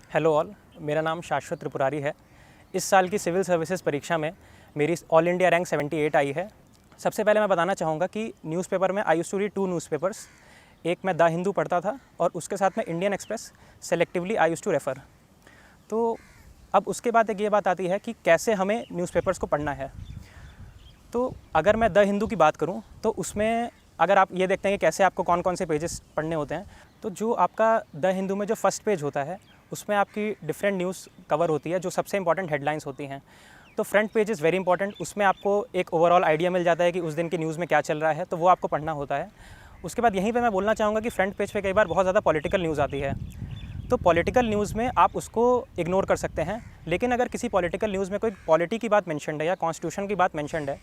Hello all, मेरा नाम शाश्वत त्रिपुरारी है। इस साल की सिविल सर्विसेज परीक्षा में मेरी ऑल इंडिया रैंक 78 आई है। सबसे पहले मैं बताना चाहूँगा कि न्यूज़पेपर में I used to read 2 newspapers. एक मैं द हिंदू पढ़ता था और उसके साथ में Indian express selectively I used to refer. तो अब उसके बाद एक ये बात आती है कि कैसे हमें न्यूज़पेपर्स को पढ़ना है। तो अगर मैं द हिंदू की बात करूँ तो उसमें अगर आप ये देखते हैं कि कैसे आपको कौन कौन से पेजेस पढ़ने होते हैं, तो जो आपका द हिंदू में जो फर्स्ट पेज होता है उसमें आपकी डिफरेंट न्यूज़ कवर होती है, जो सबसे इंपॉर्टेंट हेडलाइंस होती हैं। तो front page is very important, उसमें आपको एक ओवरऑल आइडिया मिल जाता है कि उस दिन की न्यूज़ में क्या चल रहा है, तो वो आपको पढ़ना होता है। उसके बाद यहीं पे मैं बोलना चाहूँगा कि फ्रंट पेज पे कई बार बहुत ज़्यादा पॉलिटिकल न्यूज़ आती है, तो पॉलिटिकल न्यूज़ में आप उसको इग्नोर कर सकते हैं। लेकिन अगर किसी पॉलिटिकल न्यूज़ में कोई पॉलिटी की बात मेंशन्ड है या कॉन्स्टिट्यूशन की बात मेंशन्ड है,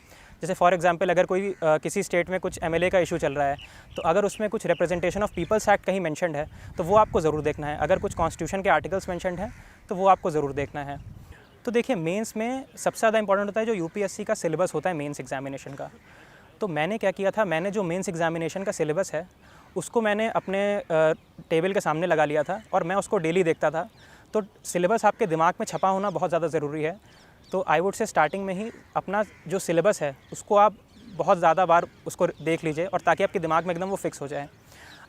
जैसे फॉर एग्जांपल अगर कोई किसी स्टेट में कुछ एमएलए का इशू चल रहा है, तो अगर उसमें कुछ रिप्रेजेंटेशन ऑफ पीपल्स एक्ट कहीं मेंशन्ड है तो वो आपको ज़रूर देखना है। अगर कुछ कॉन्स्टिट्यूशन के आर्टिकल्स मेंशन्ड हैं तो वो आपको ज़रूर देखना है। तो देखिए, मेंस में सबसे ज़्यादा इंपॉर्टेंट होता है जो यूपीएससी का सिलेबस होता है मेंस एग्जामिनेशन का। तो मैंने क्या किया था, मैंने जो मेंस एग्जामिनेशन का सिलेबस है उसको मैंने अपने टेबल के सामने लगा लिया था और मैं उसको डेली देखता था। तो सिलेबस आपके दिमाग में छपा होना बहुत ज़्यादा ज़रूरी है। तो आई वुड से स्टार्टिंग में ही अपना जो सिलेबस है उसको आप बहुत ज़्यादा बार उसको देख लीजिए, और ताकि आपके दिमाग में एकदम वो फिक्स हो जाए।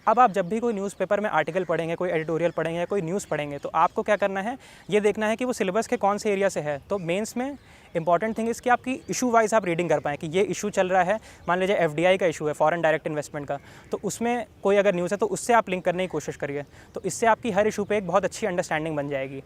अब आप जब भी कोई न्यूज़पेपर में आर्टिकल पढ़ेंगे, कोई एडिटोरियल पढ़ेंगे या कोई न्यूज़ पढ़ेंगे, तो आपको क्या करना है, ये देखना है कि वो सिलेबस के कौन से एरिया से है। तो मेंस में इंपॉर्टेंट थिंग इज़ कि आपकी इशू वाइज आप रीडिंग कर पाएँ कि ये इशू चल रहा है। मान लीजिए एफडीआई का इशू है, फॉरेन डायरेक्ट इन्वेस्टमेंट का, तो उसमें कोई अगर न्यूज़ है तो उससे आप लिंक करने की कोशिश करिए। तो इससे आपकी हर इशू पे एक बहुत अच्छी अंडरस्टैंडिंग बन जाएगी।